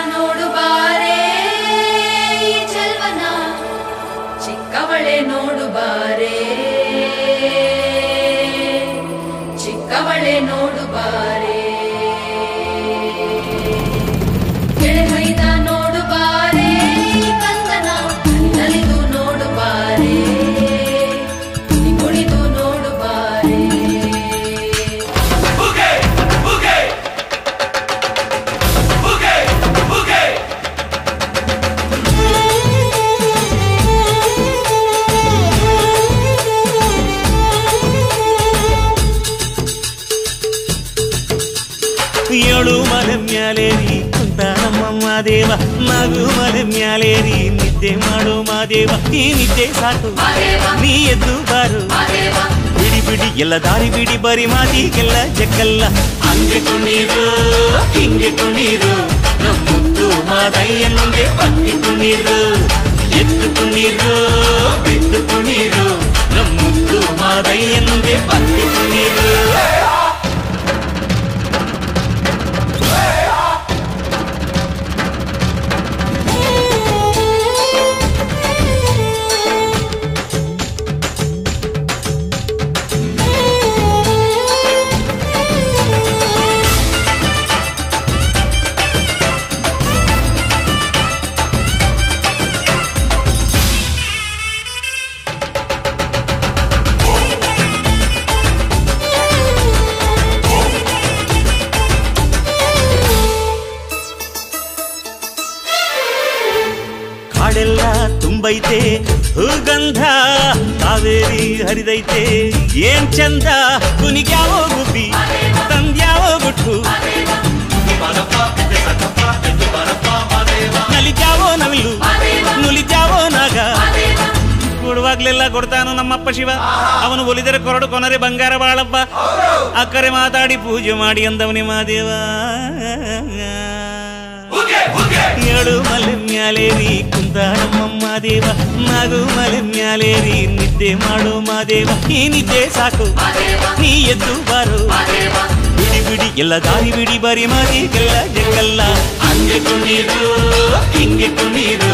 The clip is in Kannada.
ನೋಡು ಬಾರೆ ಈ ಚೆಲ್ವನ ಚಿಕ್ಕವಳೆ ನೋಡು ಬಾರೆ ಚಿಕ್ಕವಳೆ ನೋಡು ಬಾರೆ ಕೆಳಗೈದ ನೋಡು ಬಾರೆ ಕಂದನ ನಲಿದು ನೋಡು ಬಾರೆ ಕುಣಿದು ನೋಡು ಬಾರೆ ಏಳು ಮಲೆ ಮ್ಯಾಲೇರಿ ಕುಂತ ನಮ್ಮಮ್ಮ ದೇವ ನಗು ಮಲೆ ಮ್ಯಾಲೇರಿ ನಿದ್ದೆ ಮಾಡು ಮಾದೇವ ಈ ನಿದ್ದೆ ಸಾಕು ನೀ ಎದ್ದು ಬಾರು ಬಿಡಿ ಬಿಡಿ ಎಲ್ಲ ದಾರಿ ಬಿಡಿ ಬರಿ ಮಾತಿಗೆಲ್ಲ ಜಗ್ಗಲ್ಲ ಹಂಗೆ ಕುಣೀರು ಹಿಂಗೆ ಕುಣೀರು ನಮ್ಮುದ್ದು ಮಾದಯ್ಯನಿಗೆ ಪತ್ತಿ ಕುಣೀರು ಎದ್ದು ಕುಣೀರು ಬಿದ್ದು ಕುಣೀರು ನಮ್ಮುದ್ದು ಮಾದಯ್ಯನಿಗೆ ಪತ್ತಿ ಕುಣೀರು ಕಾಡೆಲ್ಲ ತುಂಬೈತೆ ಹೂಗಂಧ ಕಾವೇರಿ ಹರಿದೈತೆ ಏನ್ ಚಂದ ಕುನಿಗ್ಯಾವೋ ಗುಬ್ಬಿ ತಂದ್ಯಾವೋ ಗುಟ್ಟು ನಲಿದ್ಯಾವೋ ನವಿಲು ನುಲಿದ್ಯಾವೋ ನಾಗ ಕೊಡುವಾಗ್ಲೆಲ್ಲ ಕೊಡ್ತಾನು ನಮ್ಮಪ್ಪ ಶಿವ ಅವನು ಒಲಿದರೆ ಕೊರಡು ಕೊನರೆ ಬಂಗಾರ ಬಾಳಪ್ಪ ಅಕ್ಕರೆ ಮಾತಾಡಿ ಪೂಜೆ ಮಾಡಿ ಅಂದವನಿ ಮಾದೇವ ಏಳು ಮಲೆ ಮ್ಯಾಲೇರಿ ಕುಂತ ನಮ್ಮಮ್ಮ ದೇವ ನಗು ಮಲೆ ಮ್ಯಾಲೇರಿ ನಿದ್ದೆ ಮಾಡು ಮಾದೇವ ಈ ನಿದ್ದೆ ಸಾಕು ನೀ ಎದ್ದು ಬಾರು ಬಿಡಿ ಬಿಡಿ ಎಲ್ಲ ದಾರಿ ಬಿಡಿ ಬರಿ ಮಾದಿಗೆಲ್ಲ ಜಗ್ಗಲ್ಲ ಹಂಗೆ ಕುಣೀರು ಹಿಂಗೆ ಕುಣೀರು